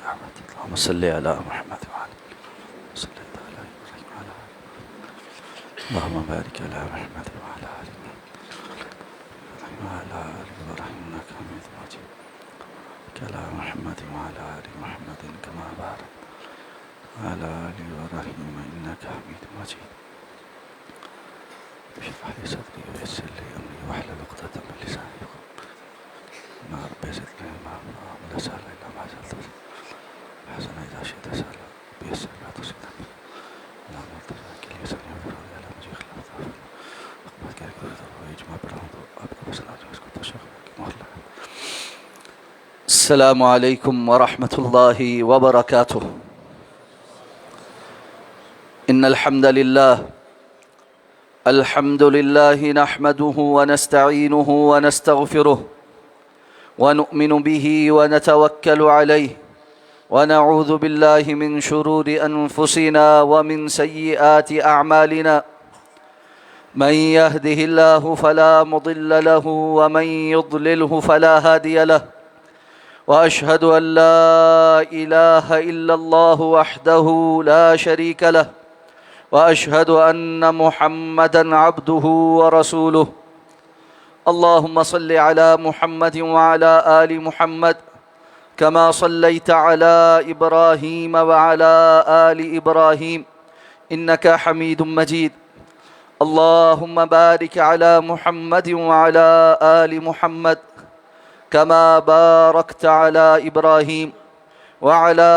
اللهم صل على محمد وعلى صل على إبراهيم وعلى اللهم بارك على محمد وعلى آل إبراهيم إنك حميد مجيد على محمد وعلى آل محمد كما باركت على آل إبراهيم إنك حميد مجيد اشرح لي صدري ويسر لي أمري واحلل عقدة من لساني يفقهوا قولي رب زدني علما ولا سهل إلا ما جعلته حسنا إذا شئت سهلا بيسر لا تسهل اللهم اغفر لي لساني وفرجي على مجيء خلاف أقبل كارك ويجمع برحمته أبقى بسنا واسكت الشيخ محلى. السلام عليكم ورحمة الله وبركاته. إن الحمد لله نحمده ونستعينه ونستغفره ونؤمن به ونتوكل عليه ونعوذ بالله من شرور أنفسنا ومن سيئات أعمالنا من يهده الله فلا مضل له ومن يضلله فلا هادي له وأشهد أن لا إله إلا الله وحده لا شريك له وأشهد أن محمدًا عبده ورسوله. اللهم صل على محمد وعلى آل محمد كما صليت على إبراهيم وعلى آل إبراهيم إنك حميد مجيد. اللهم بارك على محمد وعلى آل محمد كما باركت على إبراهيم وعلى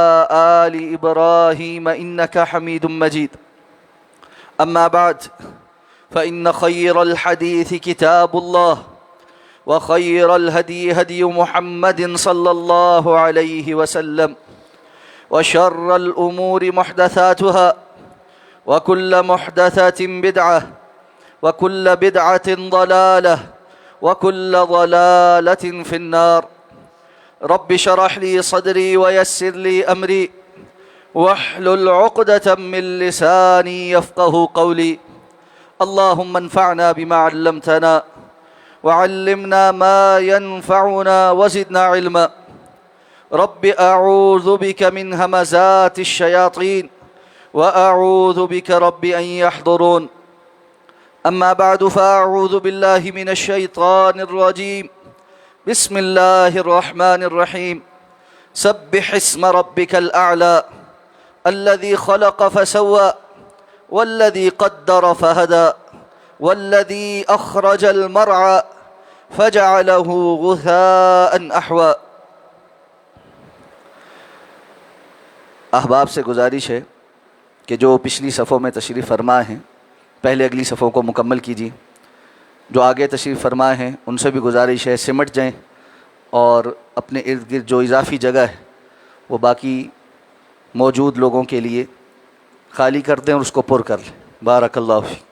آل إبراهيم إنك حميد مجيد. أما بعد فإن خير الحديث كتاب الله وخير الهدي هدي محمد صلى الله عليه وسلم وشر الأمور محدثاتها وكل محدثة بدعة وكل بدعة ضلالة وكل ضلالة في النار. رب اشرح لي صدري ويسر لي أمري واحلل عقدة من لساني يفقه قولي. اللهم انفعنا بما علمتنا وعلمنا ما ينفعنا وزدنا علما. رب أعوذ بك من همزات الشياطين وأعوذ بك رب أن يحضرون. أما بعد فأعوذ بالله من الشيطان الرجيم. بسم الله الرحمن الرحيم. سبح اسم ربك الأعلى الذي خلق فسوى والذي قدر فهدى والذي أخرج المرعى فجعله غثاء أحوى. احباب سے گزارش ہے کہ جو پچھلی صفوں میں تشریف فرما ہیں پہلے اگلی صفوں کو مکمل کیجیے. جو آگے تشریف فرما ہیں ان سے بھی گزارش ہے سمٹ جائیں اور اپنے ارد گرد جو اضافی جگہ ہے وہ باقی موجود لوگوں کے لیے خالی کر دیں اور اس کو پر کر لیں. بارک اللہ فیک،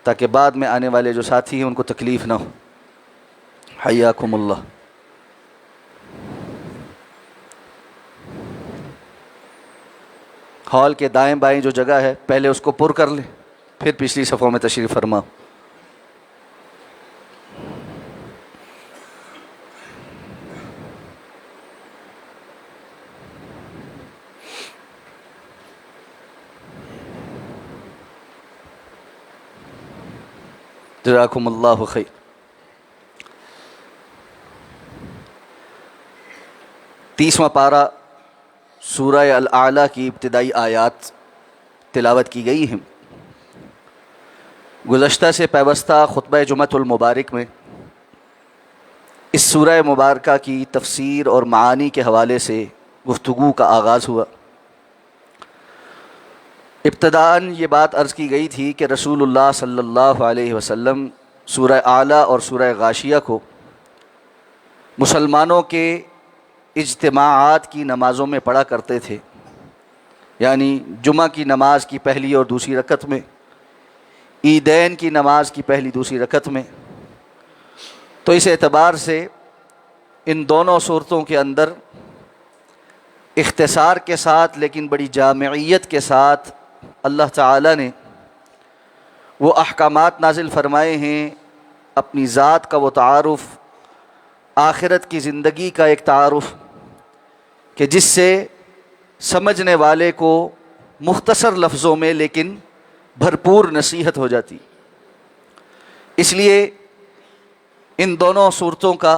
تاکہ بعد میں آنے والے جو ساتھی ہیں ان کو تکلیف نہ ہو. حیاکم اللہ. ہال کے دائیں بائیں جو جگہ ہے پہلے اس کو پر کر لیں پھر پچھلی صفوں میں تشریف فرما. جزاکم اللہ خیر. تیسواں پارہ سورہ الاعلیٰ کی ابتدائی آیات تلاوت کی گئی ہیں. گزشتہ سے پیوستہ خطبہ جمعۃ المبارک میں اس سورہ مبارکہ کی تفسیر اور معانی کے حوالے سے گفتگو کا آغاز ہوا. ابتداً یہ بات عرض کی گئی تھی کہ رسول اللہ صلی اللہ علیہ وسلم سورہ اعلیٰ اور سورہ غاشیہ کو مسلمانوں کے اجتماعات کی نمازوں میں پڑھا کرتے تھے، یعنی جمعہ کی نماز کی پہلی اور دوسری رکعت میں، عیدین کی نماز کی پہلی دوسری رکعت میں. تو اس اعتبار سے ان دونوں صورتوں کے اندر اختصار کے ساتھ لیکن بڑی جامعیت کے ساتھ اللہ تعالیٰ نے وہ احکامات نازل فرمائے ہیں، اپنی ذات کا وہ تعارف، آخرت کی زندگی کا ایک تعارف کہ جس سے سمجھنے والے کو مختصر لفظوں میں لیکن بھرپور نصیحت ہو جاتی. اس لیے ان دونوں صورتوں کا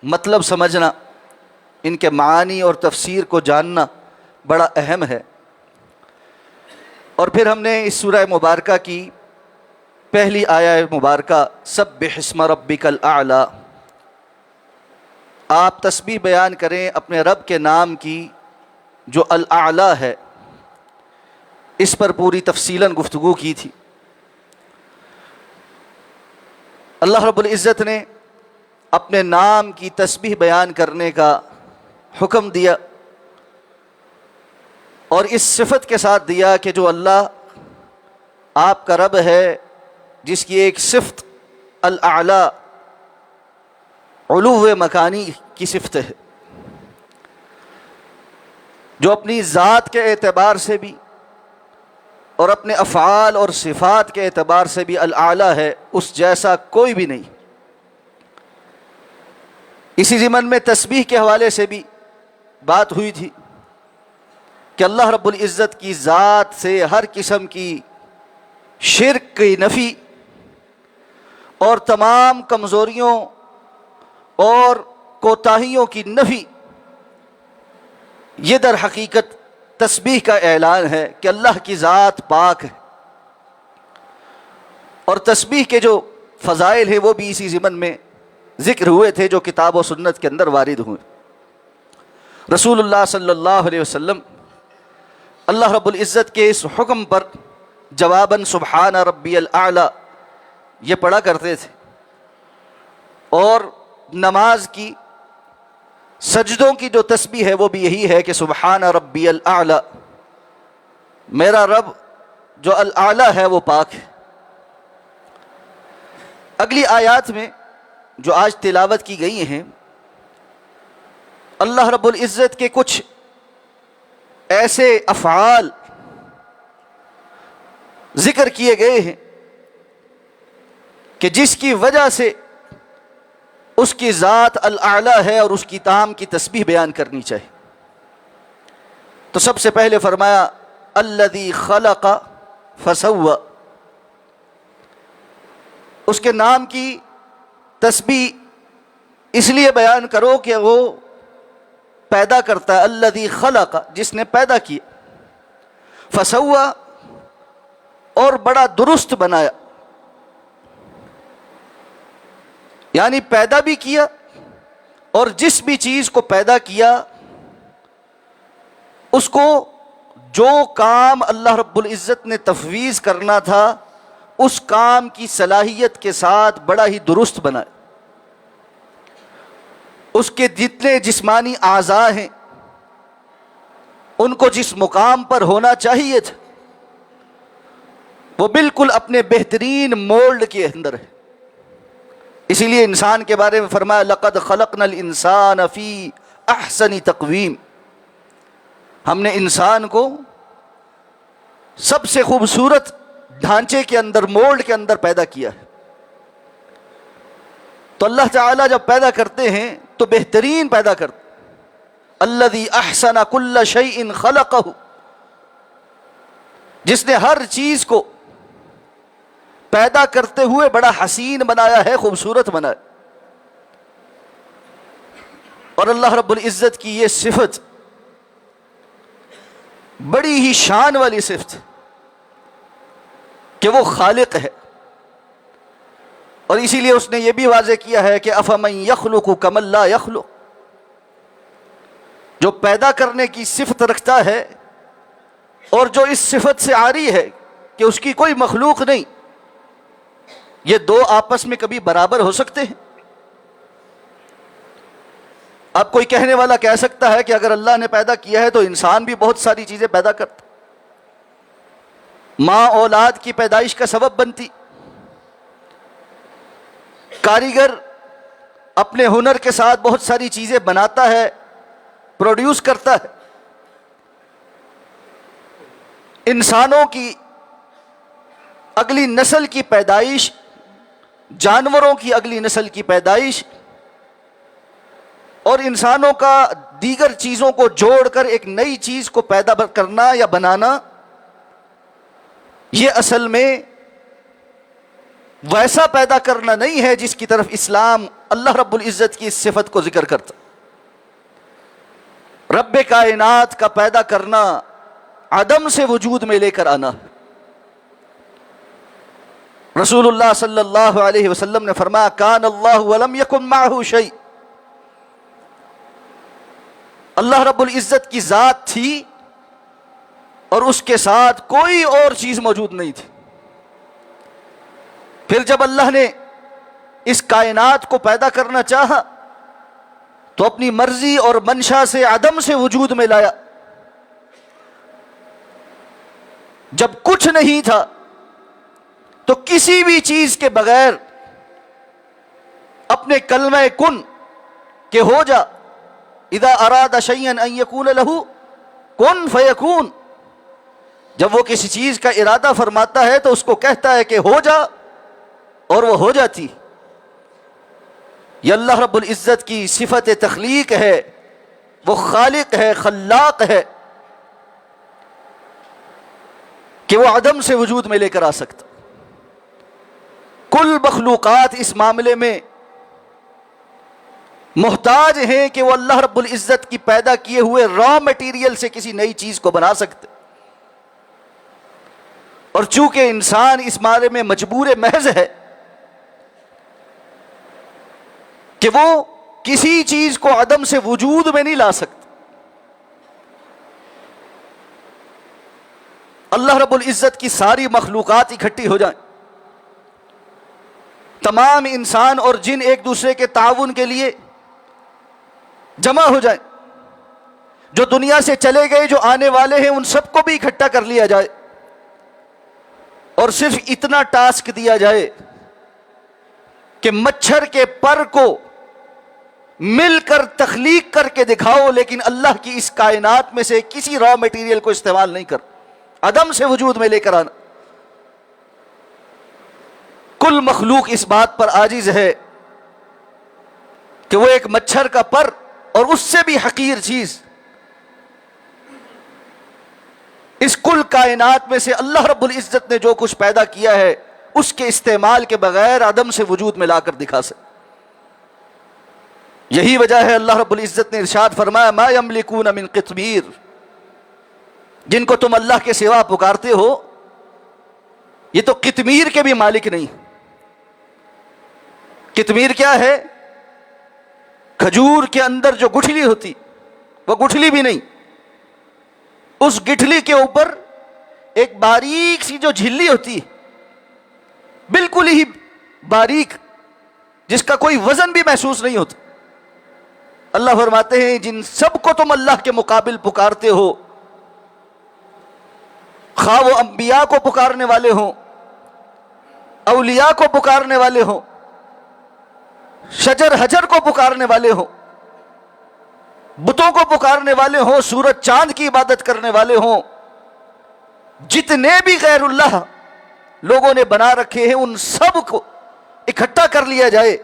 مطلب سمجھنا، ان کے معانی اور تفسیر کو جاننا بڑا اہم ہے. اور پھر ہم نے اس سورہ مبارکہ کی پہلی آیہ مبارکہ سبح اسم ربک الاعلی، آپ تسبیح بیان کریں اپنے رب کے نام کی جو الاعلی ہے، اس پر پوری تفصیلاً گفتگو کی تھی. اللہ رب العزت نے اپنے نام کی تسبیح بیان کرنے کا حکم دیا، اور اس صفت کے ساتھ دیا کہ جو اللہ آپ کا رب ہے، جس کی ایک صفت الاعلی علو مکانی کی صفت ہے، جو اپنی ذات کے اعتبار سے بھی اور اپنے افعال اور صفات کے اعتبار سے بھی الاعلی ہے، اس جیسا کوئی بھی نہیں. اسی ضمن میں تسبیح کے حوالے سے بھی بات ہوئی تھی کہ اللہ رب العزت کی ذات سے ہر قسم کی شرک کی نفی اور تمام کمزوریوں اور کوتاہیوں کی نفی، یہ در حقیقت تسبیح کا اعلان ہے کہ اللہ کی ذات پاک ہے. اور تسبیح کے جو فضائل ہیں وہ بھی اسی ضمن میں ذکر ہوئے تھے جو کتاب و سنت کے اندر وارد ہوئے. رسول اللہ صلی اللہ علیہ وسلم اللہ رب العزت کے اس حکم پر جواباً سبحان ربی الاعلی یہ پڑھا کرتے تھے، اور نماز کی سجدوں کی جو تسبیح ہے وہ بھی یہی ہے کہ سبحان ربی الاعلی، میرا رب جو الاعلی ہے وہ پاک ہے. اگلی آیات میں جو آج تلاوت کی گئی ہیں، اللہ رب العزت کے کچھ ایسے افعال ذکر کیے گئے ہیں کہ جس کی وجہ سے اس کی ذات الاعلی ہے اور اس کی تمام کی تسبیح بیان کرنی چاہیے. تو سب سے پہلے فرمایا الذی خلق فسوى، اس کے نام کی تسبیح اس لیے بیان کرو کہ وہ پیدا کرتا ہے. الذی خلق، جس نے پیدا کیا، فسوى، اور بڑا درست بنایا، یعنی پیدا بھی کیا، اور جس بھی چیز کو پیدا کیا اس کو جو کام اللہ رب العزت نے تفویض کرنا تھا اس کام کی صلاحیت کے ساتھ بڑا ہی درست بنایا. اس کے جتنے جسمانی اعضاء ہیں ان کو جس مقام پر ہونا چاہیے تھا وہ بالکل اپنے بہترین مولڈ کے اندر ہے. اسی لیے انسان کے بارے میں فرمایا لقد خلقنا الانسان فی احسن تقویم، ہم نے انسان کو سب سے خوبصورت ڈھانچے کے اندر، مولڈ کے اندر پیدا کیا ہے. تو اللہ تعالیٰ جب پیدا کرتے ہیں تو بہترین پیدا کرتے. الذی احسن کل شیء خلقہ، جس نے ہر چیز کو پیدا کرتے ہوئے بڑا حسین بنایا ہے، خوبصورت بنایا. اور اللہ رب العزت کی یہ صفت بڑی ہی شان والی صفت کہ وہ خالق ہے. اور اسی لیے اس نے یہ بھی واضح کیا ہے کہ افمن یخلق کمن لا یخلق، جو پیدا کرنے کی صفت رکھتا ہے اور جو اس صفت سے عاری ہے کہ اس کی کوئی مخلوق نہیں، یہ دو آپس میں کبھی برابر ہو سکتے ہیں؟ اب کوئی کہنے والا کہہ سکتا ہے کہ اگر اللہ نے پیدا کیا ہے تو انسان بھی بہت ساری چیزیں پیدا کرتا، ماں اولاد کی پیدائش کا سبب بنتی، کاریگر اپنے ہنر کے ساتھ بہت ساری چیزیں بناتا ہے، پروڈیوس کرتا ہے. انسانوں کی اگلی نسل کی پیدائش، جانوروں کی اگلی نسل کی پیدائش، اور انسانوں کا دیگر چیزوں کو جوڑ کر ایک نئی چیز کو پیدا کرنا یا بنانا، یہ اصل میں ویسا پیدا کرنا نہیں ہے جس کی طرف اسلام اللہ رب العزت کی اس صفت کو ذکر کرتا۔ رب کائنات کا پیدا کرنا عدم سے وجود میں لے کر آنا۔ رسول اللہ صلی اللہ علیہ وسلم نے فرمایا کان اللہ ولم یکن معہ شیء، اللہ رب العزت کی ذات تھی اور اس کے ساتھ کوئی اور چیز موجود نہیں تھی۔ پھر جب اللہ نے اس کائنات کو پیدا کرنا چاہا تو اپنی مرضی اور منشا سے عدم سے وجود میں لایا۔ جب کچھ نہیں تھا تو کسی بھی چیز کے بغیر اپنے کلمہ کن کہ ہو جا، اذا اراد شیئا ان یقول له کن فیکون، جب وہ کسی چیز کا ارادہ فرماتا ہے تو اس کو کہتا ہے کہ ہو جا اور وہ ہو جاتی۔ یہ اللہ رب العزت کی صفت تخلیق ہے، وہ خالق ہے، خلاق ہے کہ وہ عدم سے وجود میں لے کر آ سکتا۔ کل مخلوقات اس معاملے میں محتاج ہیں کہ وہ اللہ رب العزت کی پیدا کیے ہوئے را مٹیریل سے کسی نئی چیز کو بنا سکتے، اور چونکہ انسان اس بارے میں مجبور محض ہے کہ وہ کسی چیز کو عدم سے وجود میں نہیں لا سکتا، اللہ رب العزت کی ساری مخلوقات اکٹھی ہو جائیں، تمام انسان اور جن ایک دوسرے کے تعاون کے لیے جمع ہو جائیں، جو دنیا سے چلے گئے جو آنے والے ہیں ان سب کو بھی اکٹھا کر لیا جائے، اور صرف اتنا ٹاسک دیا جائے کہ مچھر کے پر کو مل کر تخلیق کر کے دکھاؤ، لیکن اللہ کی اس کائنات میں سے کسی را مٹیریل کو استعمال نہیں کر، عدم سے وجود میں لے کر آنا۔ کل مخلوق اس بات پر عاجز ہے کہ وہ ایک مچھر کا پر اور اس سے بھی حقیر چیز اس کل کائنات میں سے اللہ رب العزت نے جو کچھ پیدا کیا ہے اس کے استعمال کے بغیر عدم سے وجود میں لا کر دکھا سکے۔ یہی وجہ ہے اللہ رب العزت نے ارشاد فرمایا ما یملکون من قطمیر، جن کو تم اللہ کے سوا پکارتے ہو یہ تو قطمیر کے بھی مالک نہیں۔ قطمیر کیا ہے؟ کھجور کے اندر جو گٹھلی ہوتی وہ گٹھلی بھی نہیں، اس گٹھلی کے اوپر ایک باریک سی جو جھلی ہوتی بالکل ہی باریک، جس کا کوئی وزن بھی محسوس نہیں ہوتا۔ اللہ فرماتے ہیں جن سب کو تم اللہ کے مقابل پکارتے ہو، خواہ وہ انبیاء کو پکارنے والے ہوں، اولیاء کو پکارنے والے ہوں، شجر حجر کو پکارنے والے ہوں، بتوں کو پکارنے والے ہوں، سورج چاند کی عبادت کرنے والے ہوں، جتنے بھی غیر اللہ لوگوں نے بنا رکھے ہیں ان سب کو اکٹھا کر لیا جائے،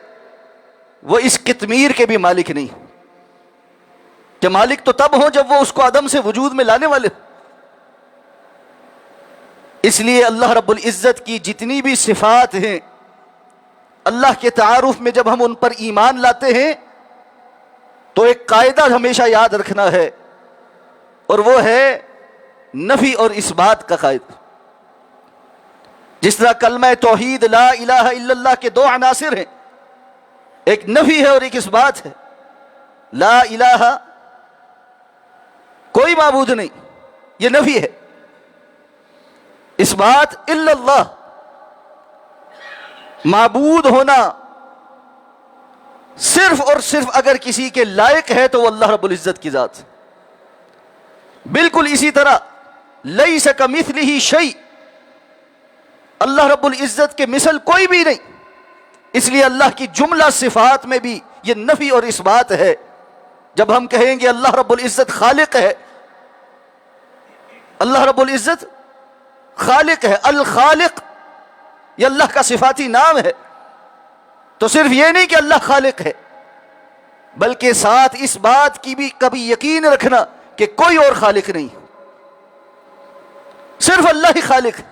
وہ اس قطمیر کے بھی مالک نہیں، کہ مالک تو تب ہوں جب وہ اس کو عدم سے وجود میں لانے والے ہوں۔ اس لیے اللہ رب العزت کی جتنی بھی صفات ہیں اللہ کے تعارف میں جب ہم ان پر ایمان لاتے ہیں تو ایک قاعدہ ہمیشہ یاد رکھنا ہے، اور وہ ہے نفی اور اثبات کا قاعدہ۔ جس طرح کلمہ توحید لا الہ الا اللہ کے دو عناصر ہیں، ایک نفی ہے اور ایک اثبات ہے۔ لا الہ کوئی معبود نہیں، یہ نفی ہے۔ اثبات الا اللہ، معبود ہونا صرف اور صرف اگر کسی کے لائق ہے تو وہ اللہ رب العزت کی ذات۔ بالکل اسی طرح لیس کمثلہ شیء، اللہ رب العزت کے مثل کوئی بھی نہیں، اس لیے اللہ کی جملہ صفات میں بھی یہ نفی اور اثبات ہے۔ جب ہم کہیں گے اللہ رب العزت خالق ہے، اللہ رب العزت خالق ہے، الخالق یہ اللہ کا صفاتی نام ہے، تو صرف یہ نہیں کہ اللہ خالق ہے، بلکہ ساتھ اس بات کی بھی کبھی یقین رکھنا کہ کوئی اور خالق نہیں، صرف اللہ ہی خالق ہے۔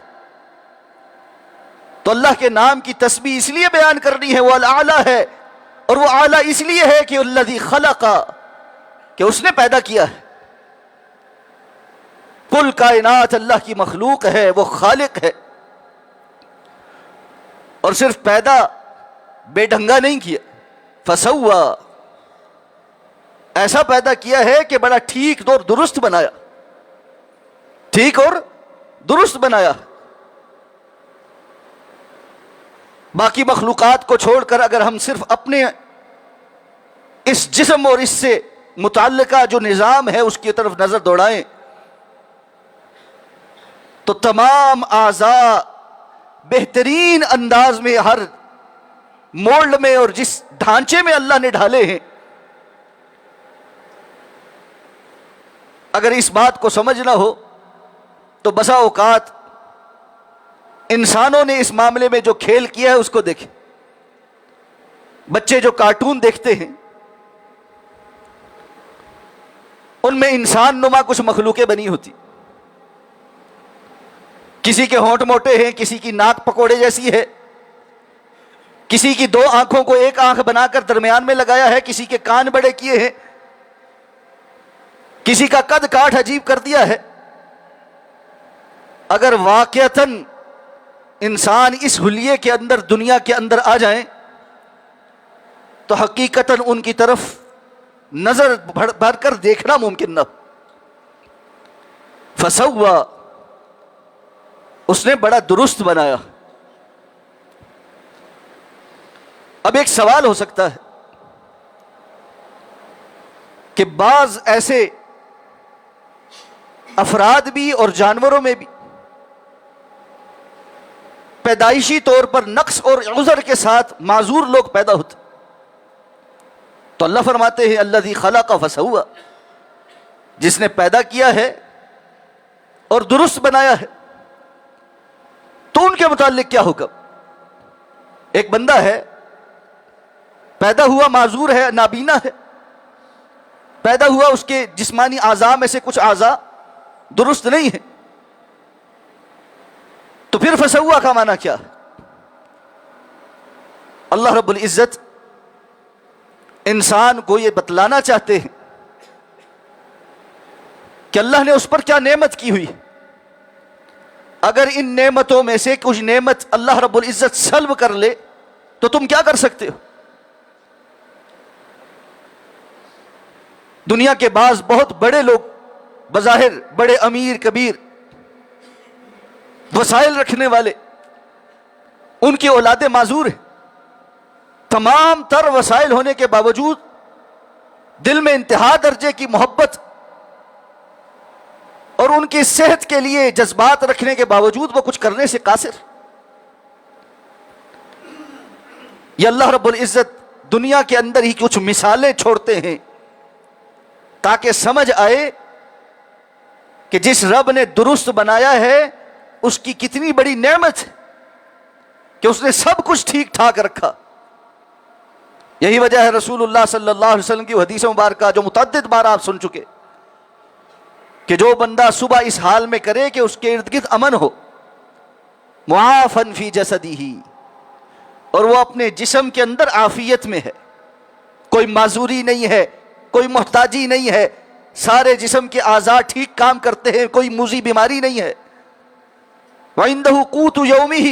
تو اللہ کے نام کی تسبیح اس لیے بیان کرنی ہے وہ الاعلیٰ ہے، اور وہ اعلیٰ اس لیے ہے کہ الذی خلق، کہ اس نے پیدا کیا ہے۔ کل کائنات اللہ کی مخلوق ہے، وہ خالق ہے، اور صرف پیدا بے ڈھنگا نہیں کیا، فسوا، ایسا پیدا کیا ہے کہ بڑا ٹھیک اور درست بنایا، ٹھیک اور درست بنایا۔ باقی مخلوقات کو چھوڑ کر اگر ہم صرف اپنے اس جسم اور اس سے متعلقہ جو نظام ہے اس کی طرف نظر دوڑائیں تو تمام اعضاء بہترین انداز میں ہر مولڈ میں اور جس ڈھانچے میں اللہ نے ڈھالے ہیں، اگر اس بات کو سمجھنا ہو تو بسا اوقات انسانوں نے اس معاملے میں جو کھیل کیا ہے اس کو دیکھیں۔ بچے جو کارٹون دیکھتے ہیں ان میں انسان نما کچھ مخلوقیں بنی ہوتی، کسی کے ہونٹ موٹے ہیں، کسی کی ناک پکوڑے جیسی ہے، کسی کی دو آنکھوں کو ایک آنکھ بنا کر درمیان میں لگایا ہے، کسی کے کان بڑے کیے ہیں، کسی کا قد کاٹ عجیب کر دیا ہے۔ اگر واقعتاً انسان اس حلیے کے اندر دنیا کے اندر آ جائیں تو حقیقتاً ان کی طرف نظر بھر کر دیکھنا ممکن نہ۔ فسوا، اس نے بڑا درست بنایا۔ اب ایک سوال ہو سکتا ہے کہ بعض ایسے افراد بھی اور جانوروں میں بھی پیدائشی طور پر نقص اور عذر کے ساتھ معذور لوگ پیدا ہوتے، تو اللہ فرماتے ہیں الذی خلق فسوا، جس نے پیدا کیا ہے اور درست بنایا ہے۔ تو ان کے متعلق کیا حکم؟ ایک بندہ ہے، پیدا ہوا معذور ہے، نابینا ہے، پیدا ہوا اس کے جسمانی اعضاء میں سے کچھ اعضاء درست نہیں ہے، تو پھر فسوا کا معنی کیا؟ اللہ رب العزت انسان کو یہ بتلانا چاہتے ہیں کہ اللہ نے اس پر کیا نعمت کی ہوئی، اگر ان نعمتوں میں سے کچھ نعمت اللہ رب العزت سلب کر لے تو تم کیا کر سکتے ہو؟ دنیا کے بعض بہت بڑے لوگ، بظاہر بڑے امیر کبیر وسائل رکھنے والے، ان کی اولادیں معذور ہیں، تمام تر وسائل ہونے کے باوجود دل میں انتہا درجے کی محبت اور ان کی صحت کے لیے جذبات رکھنے کے باوجود وہ کچھ کرنے سے قاصر۔ یہ اللہ رب العزت دنیا کے اندر ہی کچھ مثالیں چھوڑتے ہیں تاکہ سمجھ آئے کہ جس رب نے درست بنایا ہے اس کی کتنی بڑی نعمت ہے کہ اس نے سب کچھ ٹھیک ٹھاک رکھا۔ یہی وجہ ہے رسول اللہ صلی اللہ علیہ وسلم کی حدیث مبارکہ جو متعدد بار آپ سن چکے کہ جو بندہ صبح اس حال میں کرے کہ اس کے ارد گرد امن ہو، معافن فی جسدہ، اور وہ اپنے جسم کے اندر عافیت میں ہے، کوئی معذوری نہیں ہے، کوئی محتاجی نہیں ہے، سارے جسم کے اعضاء ٹھیک کام کرتے ہیں، کوئی موذی بیماری نہیں ہے، وَعِندَهُ قُوتُ يَوْمِهِ،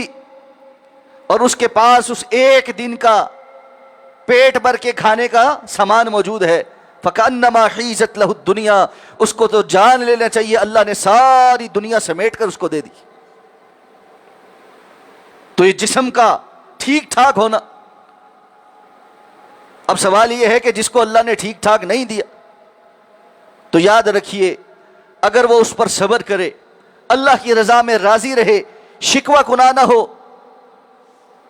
اور اس کے پاس اس ایک دن کا پیٹ بھر کے کھانے کا سامان موجود ہے، فَكَأَنَّمَا حِيزَتْ لَهُ الدُّنْيَا، اس کو تو جان لینا چاہیے اللہ نے ساری دنیا سمیٹ کر اس کو دے دی۔ تو یہ جسم کا ٹھیک ٹھاک ہونا، اب سوال یہ ہے کہ جس کو اللہ نے ٹھیک ٹھاک نہیں دیا تو یاد رکھیے اگر وہ اس پر صبر کرے، اللہ کی رضا میں راضی رہے، شکوہ کناہ نہ ہو،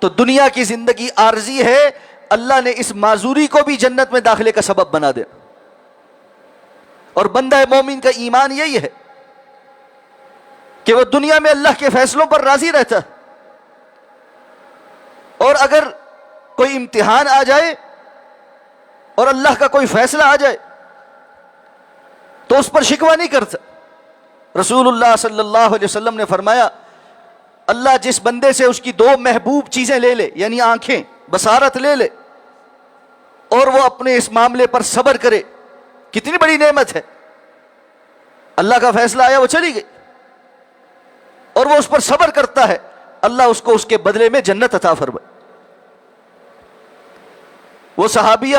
تو دنیا کی زندگی عارضی ہے، اللہ نے اس معذوری کو بھی جنت میں داخلے کا سبب بنا دے۔ اور بندہ مومن کا ایمان یہی ہے کہ وہ دنیا میں اللہ کے فیصلوں پر راضی رہتا ہے، اور اگر کوئی امتحان آ جائے اور اللہ کا کوئی فیصلہ آ جائے تو اس پر شکوہ نہیں کرتا۔ رسول اللہ صلی اللہ علیہ وسلم نے فرمایا اللہ جس بندے سے اس کی دو محبوب چیزیں لے لے، یعنی آنکھیں، بصارت لے لے، اور وہ اپنے اس معاملے پر صبر کرے، کتنی بڑی نعمت ہے، اللہ کا فیصلہ آیا وہ چلی گئی، اور وہ اس پر صبر کرتا ہے، اللہ اس کو اس کے بدلے میں جنت عطا فرمائے۔ وہ صحابیہ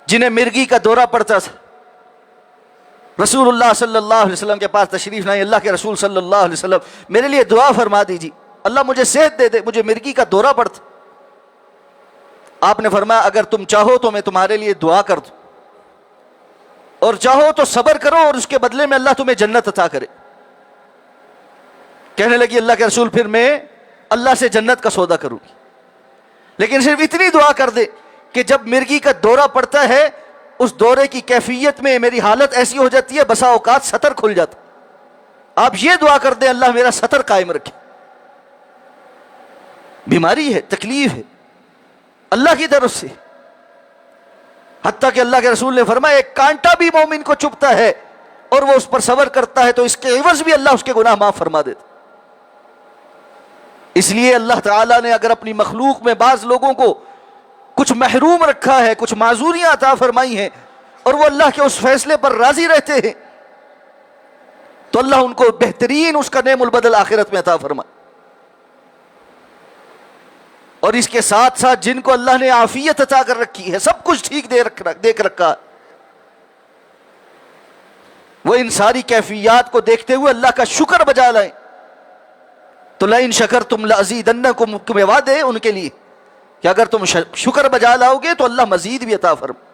جنہیں مرگی کا دورہ پڑتا تھا، رسول اللہ صلی اللہ علیہ وسلم کے پاس تشریف لائے، اللہ کے رسول صلی اللہ علیہ وسلم میرے لیے دعا فرما دیجیے، اللہ مجھے صحت دے دے، مجھے مرگی کا دورہ پڑتا۔ آپ نے فرمایا اگر تم چاہو تو میں تمہارے لیے دعا کر دوں، اور چاہو تو صبر کرو اور اس کے بدلے میں اللہ تمہیں جنت عطا کرے۔ کہنے لگی اللہ کے رسول پھر میں اللہ سے جنت کا سودا کروں گی، لیکن صرف اتنی دعا کر دے کہ جب مرگی کا دورہ پڑتا ہے اس دورے کی کیفیت میں میری حالت ایسی ہو جاتی ہے بسا اوقات سطر کھل جاتا، آپ یہ دعا کر دیں اللہ میرا سطر قائم رکھے۔ بیماری ہے، تکلیف ہے اللہ کی طرف سے، حتیٰ کہ اللہ کے رسول نے فرمایا ایک کانٹا بھی مومن کو چبھتا ہے اور وہ اس پر صبر کرتا ہے تو اس کے عوض بھی اللہ اس کے گناہ معاف فرما دیتا۔ اس لیے اللہ تعالیٰ نے اگر اپنی مخلوق میں بعض لوگوں کو کچھ محروم رکھا ہے، کچھ معذوریاں عطا فرمائی ہیں، اور وہ اللہ کے اس فیصلے پر راضی رہتے ہیں تو اللہ ان کو بہترین اس کا نعم البدل آخرت میں عطا فرمائے۔ اور اس کے ساتھ ساتھ جن کو اللہ نے عافیت عطا کر رکھی ہے، سب کچھ ٹھیک دیکھ رکھا ہے، وہ ان ساری کیفیات کو دیکھتے ہوئے اللہ کا شکر بجا لائیں تو لئن شکرتم لازیدنکم کے وعدے ان کے لیے کہ اگر تم شکر بجا لاؤ گے تو اللہ مزید بھی عطا فرمائے۔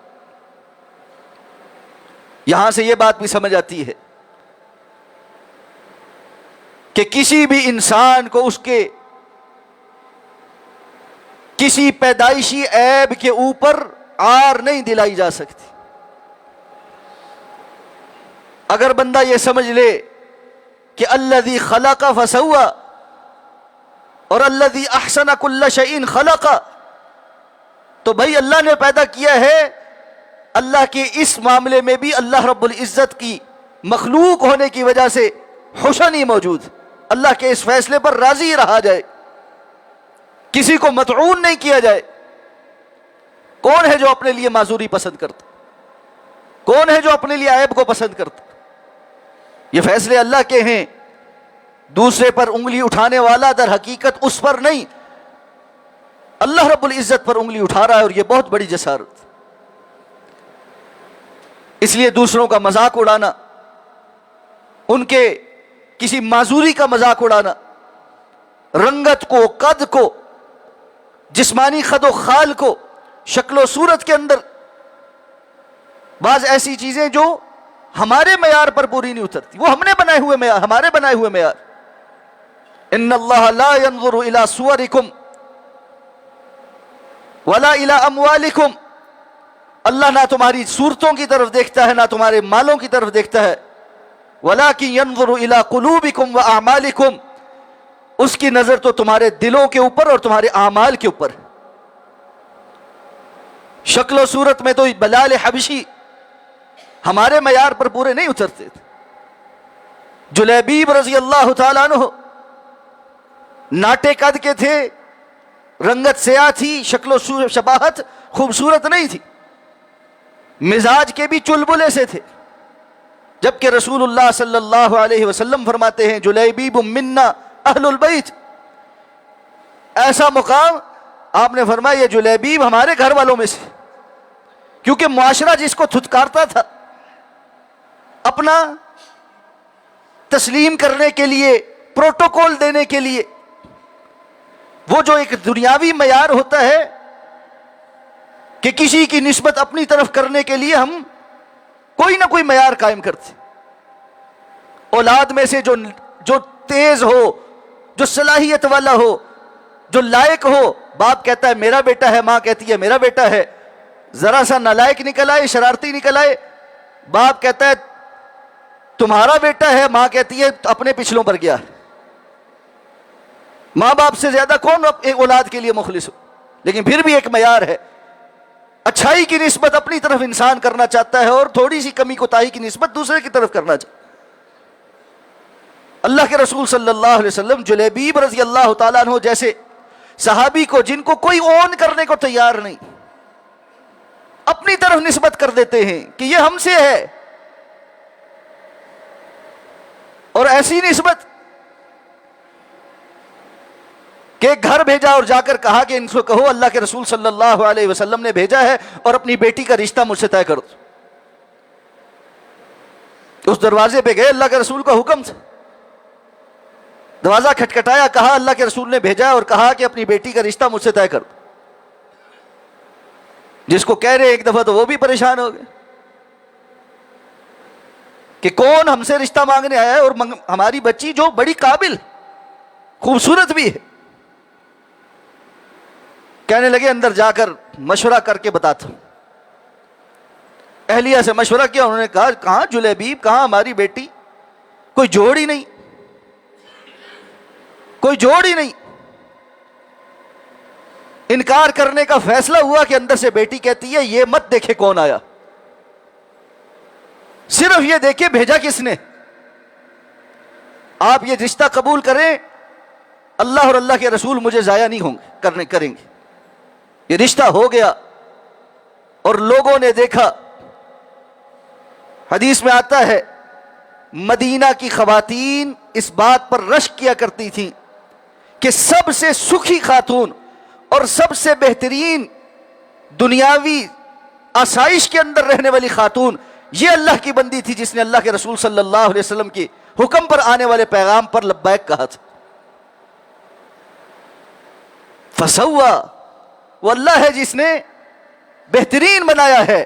یہاں سے یہ بات بھی سمجھ آتی ہے کہ کسی بھی انسان کو اس کے کسی پیدائشی عیب کے اوپر عار نہیں دلائی جا سکتی۔ اگر بندہ یہ سمجھ لے کہ الذی خلق فسوى اور الذی احسن کل شیء خلق، تو بھائی اللہ نے پیدا کیا ہے، اللہ کے اس معاملے میں بھی اللہ رب العزت کی مخلوق ہونے کی وجہ سے حسن ہی موجود، اللہ کے اس فیصلے پر راضی رہا جائے، کسی کو مطعون نہیں کیا جائے۔ کون ہے جو اپنے لیے معذوری پسند کرتا؟ کون ہے جو اپنے لیے عیب کو پسند کرتا؟ یہ فیصلے اللہ کے ہیں، دوسرے پر انگلی اٹھانے والا در حقیقت اس پر نہیں، اللہ رب العزت پر انگلی اٹھا رہا ہے، اور یہ بہت بڑی جسارت۔ اس لیے دوسروں کا مذاق اڑانا، ان کے کسی معذوری کا مذاق اڑانا، رنگت کو، قد کو، جسمانی خد و خال کو، شکل و صورت کے اندر بعض ایسی چیزیں جو ہمارے معیار پر پوری نہیں اترتی، وہ ہم نے بنائے ہوئے معیار، ہمارے بنائے ہوئے معیار۔ ان اللہ لا ينظر الى صورکم ولا الى اموالکم، اللہ نہ تمہاری صورتوں کی طرف دیکھتا ہے، نہ تمہارے مالوں کی طرف دیکھتا ہے، ولکن ينظر الى قلوبکم واعمالکم، اس کی نظر تو تمہارے دلوں کے اوپر اور تمہارے اعمال کے اوپر۔ شکل و صورت میں تو بلال حبشی ہمارے معیار پر پورے نہیں اترتے تھے۔ جلیبیب رضی اللہ تعالیٰ عنہ ناٹے قد کے تھے، رنگت سیاہ تھی، شکل و شباہت خوبصورت نہیں تھی، مزاج کے بھی چلبلے سے تھے، جبکہ رسول اللہ صلی اللہ علیہ وسلم فرماتے ہیں جلیبیب منا اہل البیت، ایسا مقام آپ نے فرمایا یہ جلیبیب ہمارے گھر والوں میں سے، کیونکہ معاشرہ جس کو تھتکارتا تھا اپنا تسلیم کرنے کے لیے، پروٹوکول دینے کے لیے، وہ جو ایک دنیاوی معیار ہوتا ہے کہ کسی کی نسبت اپنی طرف کرنے کے لیے ہم کوئی نہ کوئی معیار قائم کرتے، اولاد میں سے جو تیز ہو، جو صلاحیت والا ہو، جو لائق ہو، باپ کہتا ہے میرا بیٹا ہے، ماں کہتی ہے میرا بیٹا ہے، ذرا سا نالائق نکل آئے، شرارتی نکل آئے، باپ کہتا ہے تمہارا بیٹا ہے، ماں کہتی ہے اپنے پچھلوں پر گیا۔ ماں باپ سے زیادہ کون ایک اولاد کے لیے مخلص ہو؟ لیکن پھر بھی ایک معیار ہے، اچھائی کی نسبت اپنی طرف انسان کرنا چاہتا ہے اور تھوڑی سی کمی کوتاہی کی نسبت دوسرے کی طرف کرنا چاہتا ہے۔ اللہ کے رسول صلی اللہ علیہ وسلم جلیبیب رضی اللہ تعالیٰ عنہ جیسے صحابی کو، جن کو کوئی اون کرنے کو تیار نہیں، اپنی طرف نسبت کر دیتے ہیں کہ یہ ہم سے ہے، اور ایسی نسبت کہ گھر بھیجا اور جا کر کہا کہ ان کو کہو اللہ کے رسول صلی اللہ علیہ وسلم نے بھیجا ہے اور اپنی بیٹی کا رشتہ مجھ سے طے کرو۔ اس دروازے پہ گئے، اللہ کے رسول کا حکم تھا، دروازہ کھٹکھٹایا، کہا اللہ کے رسول نے بھیجا اور کہا کہ اپنی بیٹی کا رشتہ مجھ سے طے کرو۔ جس کو کہہ رہے ایک دفعہ تو وہ بھی پریشان ہو گئے کہ کون ہم سے رشتہ مانگنے آیا ہے، اور ہماری بچی جو بڑی قابل خوبصورت بھی ہے۔ کہنے لگے اندر جا کر مشورہ کر کے بتاتا ہوں۔ اہلیہ سے مشورہ کیا، انہوں نے کہا کہاں جلیبیب، کہاں ہماری بیٹی، کوئی جوڑ ہی نہیں، کوئی جوڑ ہی نہیں۔ انکار کرنے کا فیصلہ ہوا کہ اندر سے بیٹی کہتی ہے یہ مت دیکھے کون آیا، صرف یہ دیکھے بھیجا کس نے، آپ یہ رشتہ قبول کریں، اللہ اور اللہ کے رسول مجھے ضائع نہیں ہوں گے کریں گے۔ یہ رشتہ ہو گیا اور لوگوں نے دیکھا۔ حدیث میں آتا ہے مدینہ کی خواتین اس بات پر رشک کیا کرتی تھیں کہ سب سے سکھی خاتون اور سب سے بہترین دنیاوی آسائش کے اندر رہنے والی خاتون یہ اللہ کی بندی تھی جس نے اللہ کے رسول صلی اللہ علیہ وسلم کی حکم پر آنے والے پیغام پر لبیک کہا تھا۔ فسوا، وہ اللہ ہے جس نے بہترین بنایا ہے،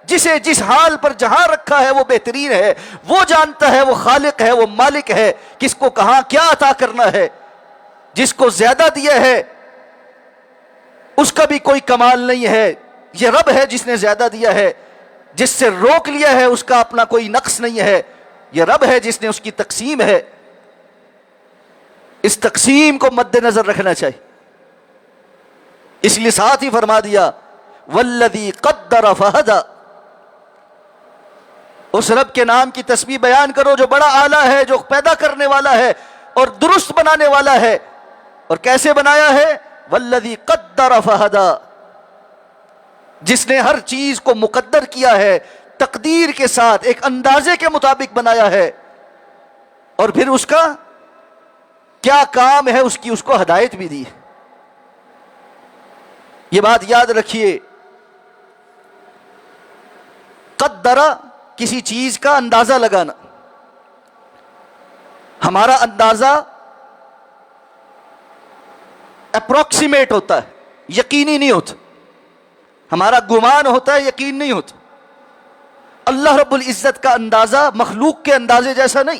جسے جس حال پر جہاں رکھا ہے وہ بہترین ہے، وہ جانتا ہے، وہ خالق ہے، وہ مالک ہے، کس کو کہاں کیا عطا کرنا ہے۔ جس کو زیادہ دیا ہے اس کا بھی کوئی کمال نہیں ہے، یہ رب ہے جس نے زیادہ دیا ہے۔ جس سے روک لیا ہے اس کا اپنا کوئی نقص نہیں ہے، یہ رب ہے جس نے اس کی تقسیم ہے۔ اس تقسیم کو مد نظر رکھنا چاہیے، اس لیے ساتھ ہی فرما دیا والذی قدر فہدی، اس رب کے نام کی تسبیح بیان کرو جو بڑا اعلیٰ ہے، جو پیدا کرنے والا ہے اور درست بنانے والا ہے۔ اور کیسے بنایا ہے؟ والذی قدر فہدی، جس نے ہر چیز کو مقدر کیا ہے، تقدیر کے ساتھ ایک اندازے کے مطابق بنایا ہے، اور پھر اس کا کیا کام ہے اس کی اس کو ہدایت بھی دی ہے۔ یہ بات یاد رکھیے، قدر کسی چیز کا اندازہ لگانا، ہمارا اندازہ اپروکسیمیٹ ہوتا ہے، یقینی نہیں ہوتا، ہمارا گمان ہوتا ہے، یقین نہیں ہوتا۔ اللہ رب العزت کا اندازہ مخلوق کے اندازے جیسا نہیں،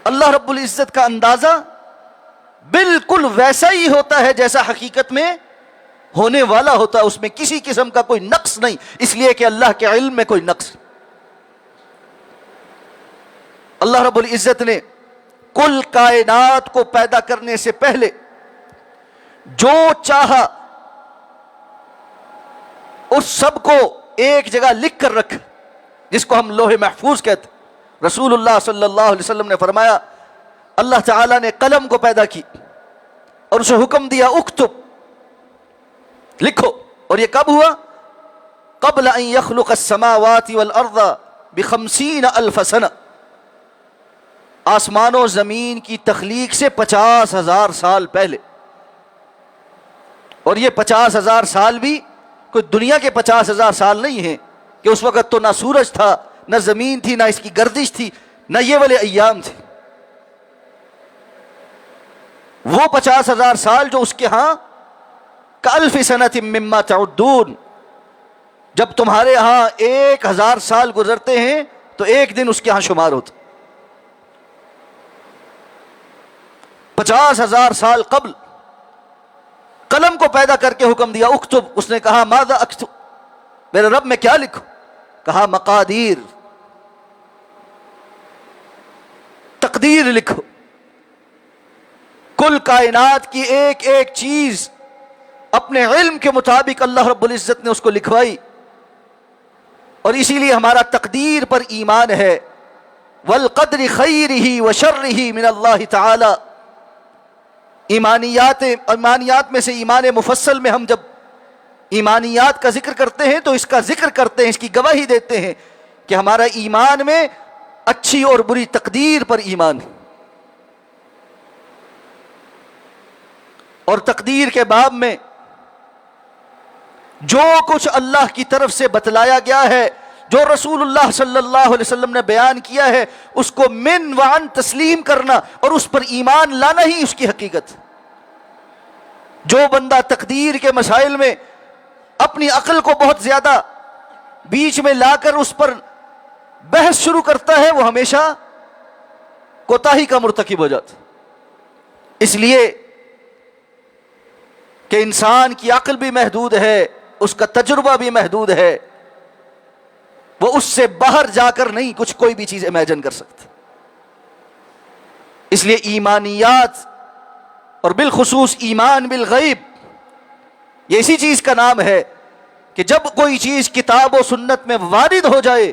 اللہ رب العزت کا اندازہ بالکل ویسا ہی ہوتا ہے جیسا حقیقت میں ہونے والا ہوتا ہے، اس میں کسی قسم کا کوئی نقص نہیں، اس لیے کہ اللہ کے علم میں کوئی نقص۔ اللہ رب العزت نے کل کائنات کو پیدا کرنے سے پہلے جو چاہا اس سب کو ایک جگہ لکھ کر رکھ، جس کو ہم لوح محفوظ کہتے ہیں۔ رسول اللہ صلی اللہ علیہ وسلم نے فرمایا اللہ تعالیٰ نے قلم کو پیدا کی اور اسے حکم دیا اکتب، لکھو، اور یہ کب ہوا؟ قبل ان یخلق السماوات والارض ب50,000 سنہ، آسمان و زمین کی تخلیق سے 50,000 سال پہلے۔ اور یہ 50,000 سال بھی کوئی دنیا کے 50,000 سال نہیں ہیں کہ اس وقت تو نہ سورج تھا، نہ زمین تھی، نہ اس کی گردش تھی، نہ یہ والے ایام تھے۔ وہ 50,000 سال جو اس کے ہاں کالف سنۃ مما تعدون، جب تمہارے ہاں 1,000 سال گزرتے ہیں تو ایک دن اس کے ہاں شمار ہوتا۔ 50,000 سال قبل قلم کو پیدا کر کے حکم دیا اکتب، اس نے کہا ماذا اکتب، میرے رب میں کیا لکھوں؟ کہا مقادیر، تقدیر لکھو۔ کل کائنات کی ایک ایک چیز اپنے علم کے مطابق اللہ رب العزت نے اس کو لکھوائی، اور اسی لیے ہمارا تقدیر پر ایمان ہے، والقدر خیرہ وشرہ من اللہ تعالی۔ ایمانیات میں سے ایمان مفصل میں ہم جب ایمانیات کا ذکر کرتے ہیں تو اس کا ذکر کرتے ہیں، اس کی گواہی دیتے ہیں کہ ہمارا ایمان میں اچھی اور بری تقدیر پر ایمان ہے۔ اور تقدیر کے باب میں جو کچھ اللہ کی طرف سے بتلایا گیا ہے، جو رسول اللہ صلی اللہ علیہ وسلم نے بیان کیا ہے، اس کو من وعن تسلیم کرنا اور اس پر ایمان لانا ہی اس کی حقیقت۔ جو بندہ تقدیر کے مسائل میں اپنی عقل کو بہت زیادہ بیچ میں لا کر اس پر بحث شروع کرتا ہے، وہ ہمیشہ کوتاہی کا مرتکب ہو جاتا۔ اس لیے کہ انسان کی عقل بھی محدود ہے، اس کا تجربہ بھی محدود ہے، وہ اس سے باہر جا کر نہیں کچھ کوئی بھی چیز امیجن کر سکتا۔ اس لیے ایمانیات اور بالخصوص ایمان بالغیب، یہ اسی چیز کا نام ہے کہ جب کوئی چیز کتاب و سنت میں وارد ہو جائے،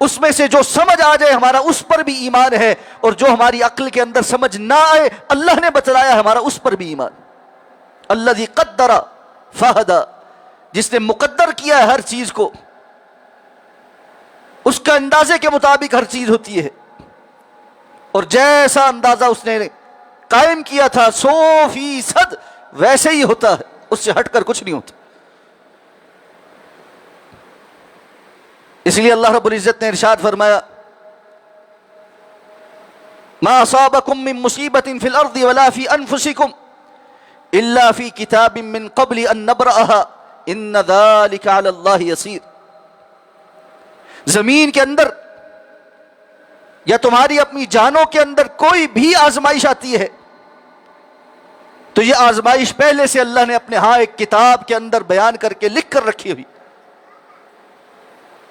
اس میں سے جو سمجھ آ جائے ہمارا اس پر بھی ایمان ہے، اور جو ہماری عقل کے اندر سمجھ نہ آئے اللہ نے بتلایا ہمارا اس پر بھی ایمان۔ الذی قدر فہدی، جس نے مقدر کیا ہے ہر چیز کو، اس کا اندازے کے مطابق ہر چیز ہوتی ہے، اور جیسا اندازہ اس نے قائم کیا تھا 100% ویسے ہی ہوتا ہے، اس سے ہٹ کر کچھ نہیں ہوتا۔ اس لیے اللہ رب العزت نے ارشاد فرمایا، ما اصابکم من مصیبت فی الارض ولا فی انفسکم الا فی کتاب من قبل ان نبرأها ان ذلک علی اللہ یسیر۔ زمین کے اندر یا تمہاری اپنی جانوں کے اندر کوئی بھی آزمائش آتی ہے تو یہ آزمائش پہلے سے اللہ نے اپنے ہاں ایک کتاب کے اندر بیان کر کے لکھ کر رکھی ہوئی۔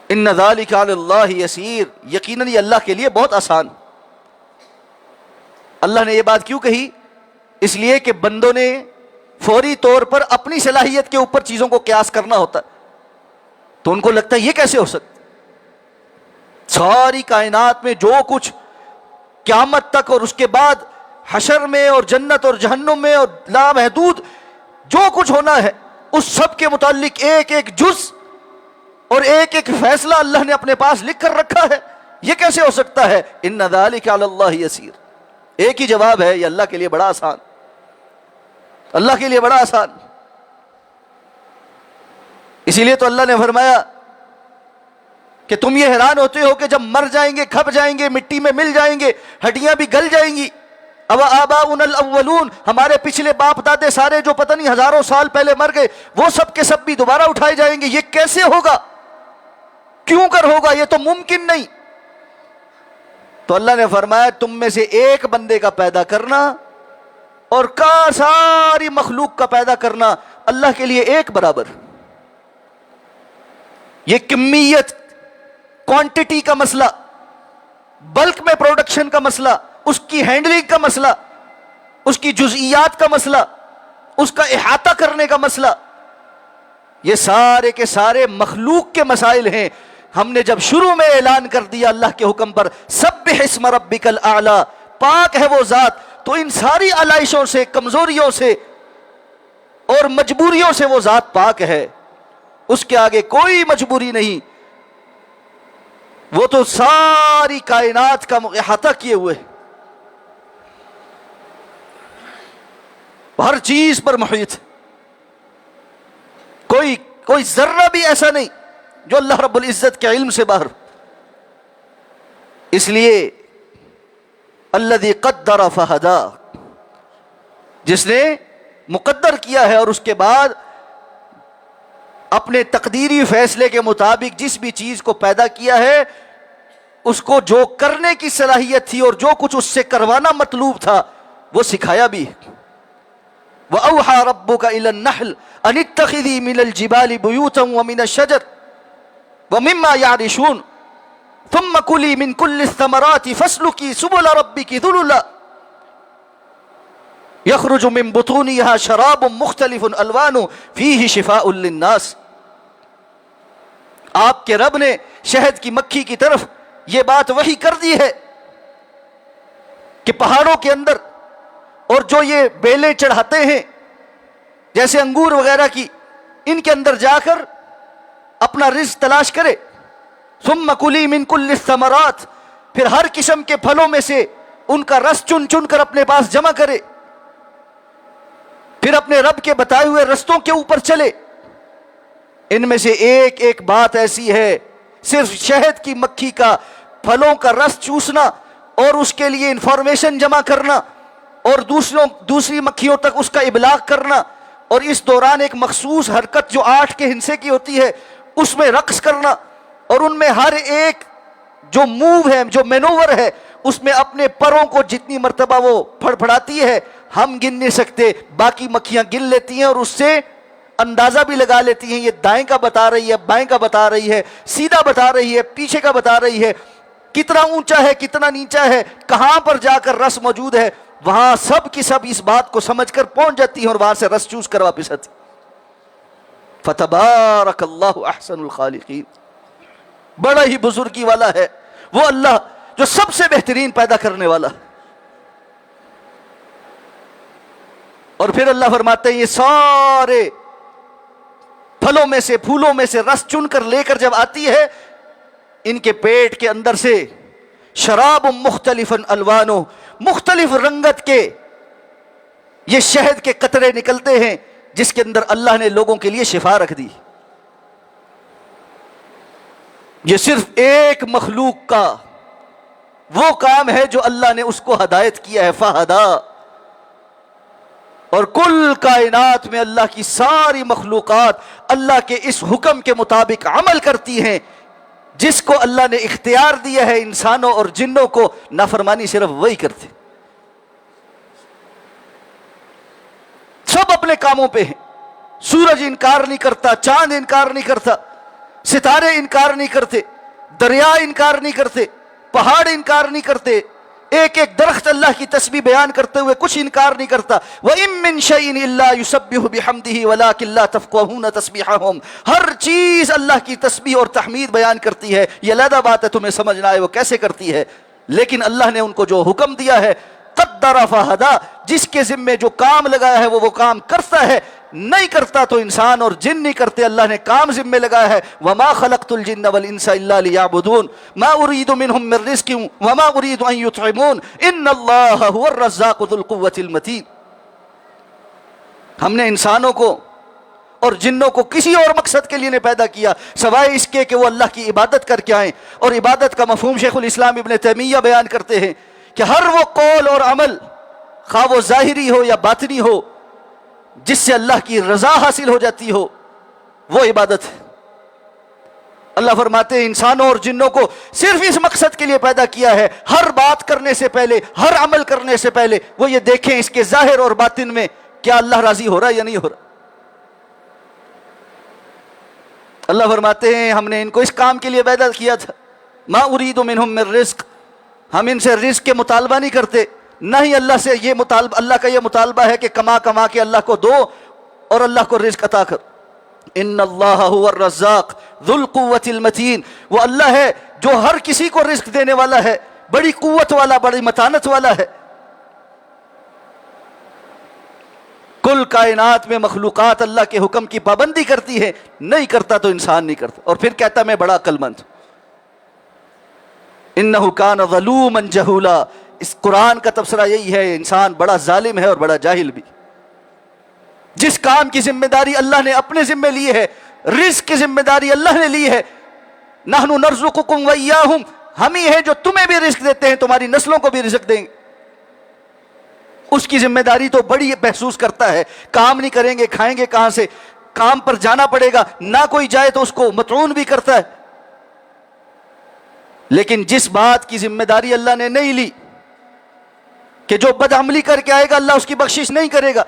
ان ذالک علی اللہ یسیر، یقیناً یہ اللہ کے لیے بہت آسان۔ اللہ نے یہ بات کیوں کہی؟ اس لیے کہ بندوں نے فوری طور پر اپنی صلاحیت کے اوپر چیزوں کو قیاس کرنا ہوتا ہے، تو ان کو لگتا ہے یہ کیسے ہو سکتا، ساری کائنات میں جو کچھ قیامت تک اور اس کے بعد حشر میں اور جنت اور جہنم میں اور لامحدود جو کچھ ہونا ہے، اس سب کے متعلق ایک ایک جز اور ایک ایک فیصلہ اللہ نے اپنے پاس لکھ کر رکھا ہے، یہ کیسے ہو سکتا ہے؟ ان ذالک علی اللہ یسیر۔ ایک ہی جواب ہے، یہ اللہ کے لیے بڑا آسان، اللہ کے لیے بڑا آسان۔ اسی لیے تو اللہ نے فرمایا کہ تم یہ حیران ہوتے ہو کہ جب مر جائیں گے، کھپ جائیں گے، مٹی میں مل جائیں گے، ہڈیاں بھی گل جائیں گی، اب آباؤنا الاولون، ہمارے پچھلے باپ دادے سارے جو پتہ نہیں ہزاروں سال پہلے مر گئے، وہ سب کے سب بھی دوبارہ اٹھائے جائیں گے، یہ کیسے ہوگا؟ کیوں کر ہوگا؟ یہ تو ممکن نہیں۔ تو اللہ نے فرمایا تم میں سے ایک بندے کا پیدا کرنا اور ساری مخلوق کا پیدا کرنا اللہ کے لیے ایک برابر۔ یہ کمیت، کوانٹٹی کا مسئلہ، بلک میں پروڈکشن کا مسئلہ، اس کی ہینڈلنگ کا مسئلہ، اس کی جزئیات کا مسئلہ، اس کا احاطہ کرنے کا مسئلہ، یہ سارے کے سارے مخلوق کے مسائل ہیں۔ ہم نے جب شروع میں اعلان کر دیا اللہ کے حکم پر، سبح اسم ربک الاعلی، پاک ہے وہ ذات، تو ان ساری علائشوں سے، کمزوریوں سے اور مجبوریوں سے وہ ذات پاک ہے، اس کے آگے کوئی مجبوری نہیں، وہ تو ساری کائنات کا احاطہ کیے ہوئے، ہر چیز پر محیط، کوئی ذرہ بھی ایسا نہیں جو اللہ رب العزت کے علم سے باہر۔ اس لیے الذی قدر فہدی، جس نے مقدر کیا ہے اور اس کے بعد اپنے تقدیری فیصلے کے مطابق جس بھی چیز کو پیدا کیا ہے، اس کو جو کرنے کی صلاحیت تھی اور جو کچھ اس سے کروانا مطلوب تھا وہ سکھایا بھی۔ وَأَوْحَى رَبُّكَ إِلَى النَّحْلِ أَنِ اتَّخِذِي مِنَ الْجِبَالِ بُيُوتًا وَمِنَ الشَّجَرِ وَمِمَّا يَعْرِشُونَ ثُمَّ كُلِي مِن كُلِّ الثَّمَرَاتِ فَاسْلُكِي سُبُلَ رَبِّكِ ذُلُلًا یخرج من بطونها شراب مختلف الوان فیہ شفاء للناس. آپ کے رب نے شہد کی مکھی کی طرف یہ بات وحی کر دی ہے کہ پہاڑوں کے اندر اور جو یہ بیلیں چڑھاتے ہیں جیسے انگور وغیرہ کی، ان کے اندر جا کر اپنا رزق تلاش کرے. ثم کلی من کل الثمرات، پھر ہر قسم کے پھلوں میں سے ان کا رس چن چن کر اپنے پاس جمع کرے، پھر اپنے رب کے بتائے ہوئے رستوں کے اوپر چلے. ان میں سے ایک ایک بات ایسی ہے، صرف شہد کی مکھی کا پھلوں کا رس چوسنا اور اس کے لیے انفارمیشن جمع کرنا اور دوسری مکھیوں تک اس کا ابلاغ کرنا، اور اس دوران ایک مخصوص حرکت جو 8 کے ہندسے کی ہوتی ہے اس میں رقص کرنا، اور ان میں ہر ایک جو موو ہے، جو مینوور ہے، اس میں اپنے پروں کو جتنی مرتبہ وہ پھڑپھڑاتی ہے ہم گن نہیں سکتے، باقی مکھیاں گن لیتی ہیں اور اس سے اندازہ بھی لگا لیتی ہیں یہ دائیں کا بتا رہی ہے، بائیں کا بتا رہی ہے، سیدھا بتا رہی ہے، پیچھے کا بتا رہی ہے، کتنا اونچا ہے کتنا نیچا ہے، کہاں پر جا کر رس موجود ہے. وہاں سب کی سب اس بات کو سمجھ کر پہنچ جاتی ہیں اور وہاں سے رس چوس کر واپس آتی. فتبارک اللہ احسن الخالقین. بڑا ہی بزرگی والا ہے وہ اللہ جو سب سے بہترین پیدا کرنے والا. اور پھر اللہ فرماتے ہیں یہ سارے پھلوں میں سے پھولوں میں سے رس چن کر لے کر جب آتی ہے، ان کے پیٹ کے اندر سے شراب مختلف الوان، مختلف رنگت کے یہ شہد کے قطرے نکلتے ہیں جس کے اندر اللہ نے لوگوں کے لیے شفا رکھ دی. یہ صرف ایک مخلوق کا وہ کام ہے جو اللہ نے اس کو ہدایت کیا ہے، فہدا. اور کل کائنات میں اللہ کی ساری مخلوقات اللہ کے اس حکم کے مطابق عمل کرتی ہیں جس کو اللہ نے اختیار دیا ہے. انسانوں اور جنوں کو نافرمانی صرف وہی کرتے. سب اپنے کاموں پہ ہیں. سورج انکار نہیں کرتا، چاند انکار نہیں کرتا، ستارے انکار نہیں کرتے، دریا انکار نہیں کرتے، پہاڑ انکار نہیں کرتے، ایک ایک درخت اللہ کی تسبیح بیان کرتے ہوئے کچھ انکار نہیں کرتا. وَإِن مِّن شَيْءٍ إِلَّا يُسَبِّحُ بِحَمْدِهِ وَلَٰكِن لَّا تَفْقَهُونَ تَسْبِيحَهُمْ. ہر چیز اللہ کی تسبیح اور تحمید بیان کرتی ہے. یہ علیحدہ بات ہے تمہیں سمجھنا ہے وہ کیسے کرتی ہے، لیکن اللہ نے ان کو جو حکم دیا ہے قدر فہدا، جس کے ذمے جو کام لگایا ہے وہ کام کرتا ہے. نہیں کرتا تو انسان اور جن نہیں کرتے. اللہ نے کام ذمہ لگایا ہے. وما خلقت الجن والانس الا ليعبدون ما اريد منهم من رزق وما اريد ان يطعمون ان الله هو الرزاق ذو القوة المتين. ہم نے انسانوں کو اور جنوں کو کسی اور مقصد کے لیے نہیں پیدا کیا سوائے اس کے کہ وہ اللہ کی عبادت کر کے آئیں. اور عبادت کا مفہوم شیخ الاسلام ابن تیمیہ بیان کرتے ہیں کہ ہر وہ قول اور عمل خواہ وہ ظاہری ہو یا باطنی ہو جس سے اللہ کی رضا حاصل ہو جاتی ہو وہ عبادت ہے. اللہ فرماتے ہیں انسانوں اور جنوں کو صرف اس مقصد کے لیے پیدا کیا ہے ہر بات کرنے سے پہلے، ہر عمل کرنے سے پہلے وہ یہ دیکھیں اس کے ظاہر اور باطن میں کیا اللہ راضی ہو رہا ہے یا نہیں ہو رہا. اللہ فرماتے ہیں ہم نے ان کو اس کام کے لیے پیدا کیا تھا. ما اريد منهم من رزق، ہم ان سے رزق کے مطالبہ نہیں کرتے. نہیں اللہ سے یہ مطالبہ، اللہ کا یہ مطالبہ ہے کہ کما کما کے اللہ کو دو اور اللہ کو رزق عطا کر. ان اللہ هو الرزاق ذو القوة المتین. وہ اللہ ہے جو ہر کسی کو رزق دینے والا ہے، بڑی قوت والا، بڑی متانت والا ہے. کل کائنات میں مخلوقات اللہ کے حکم کی پابندی کرتی ہے، نہیں کرتا تو انسان نہیں کرتا. اور پھر کہتا میں بڑا عقل مند. انہ کان ظلوما جہولا. اس قرآن کا تبصرہ یہی ہے انسان بڑا ظالم ہے اور بڑا جاہل بھی. جس کام کی ذمہ داری اللہ نے اپنے ذمہ لی ہے، رزق کی ذمہ داری اللہ نے لی ہے. نحن نرزقکم وایاہم، ہم ہی ہیں جو تمہیں بھی رزق دیتے ہیں، تمہاری نسلوں کو بھی رزق دیں گے. اس کی ذمہ داری تو بڑی محسوس کرتا ہے. کام نہیں کریں گے کھائیں گے کہاں سے؟ کام پر جانا پڑے گا، نہ کوئی جائے تو اس کو مطعون بھی کرتا ہے. لیکن جس بات کی ذمہ داری اللہ نے نہیں لی کہ جو بد عملی کر کے آئے گا اللہ اس کی بخشش نہیں کرے گا،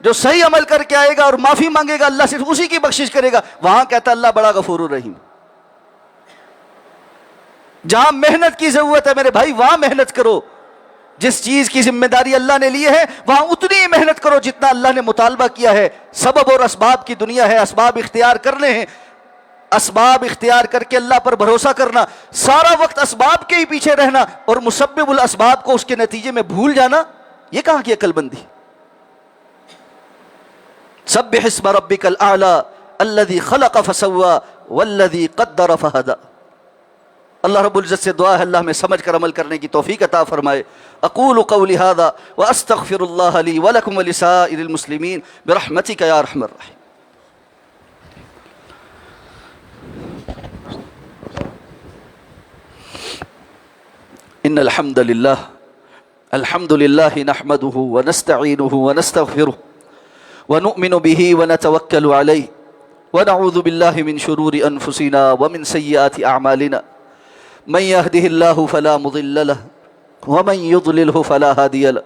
جو صحیح عمل کر کے آئے گا اور معافی مانگے گا اللہ صرف اسی کی بخشش کرے گا، وہاں کہتا اللہ بڑا غفور الرحیم. جہاں محنت کی ضرورت ہے میرے بھائی وہاں محنت کرو، جس چیز کی ذمہ داری اللہ نے لی ہے وہاں اتنی محنت کرو جتنا اللہ نے مطالبہ کیا ہے. سبب اور اسباب کی دنیا ہے، اسباب اختیار کرنے ہیں، اسباب اختیار کر کے اللہ پر بھروسہ کرنا. سارا وقت اسباب کے ہی پیچھے رہنا اور مسبب الاسباب کو اس کے نتیجے میں بھول جانا، یہ کہاں کی عقل بندی؟ سبح اسم ربک الاعلی الذی خلق فسوی والذی قدر فہدی. اللہ رب العزت سے دعا ہے اللہ میں سمجھ کر عمل کرنے کی توفیق عطا فرمائے. اقول قولی ھذا واستغفر اللہ لی ولکم ولسائر المسلمین برحمتک یا ارحم الراحمین. ان الحمد للہ نحمده ونستعینه ونستغفره ونؤمن به ونتوکل علیہ ونعوذ باللہ من شرور انفسنا ومن سیئات اعمالنا من يهده الله فلا مضل له ومن يضلله فلا هادي له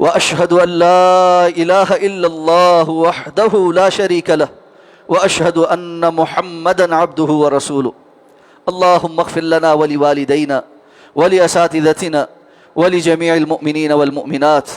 واشهد ان لا اله الا الله وحده لا شريك له واشهد ان محمدا عبده ورسوله. اللهم اغفر لنا ولوالدينا ولأساتذتنا ولجميع المؤمنين والمؤمنات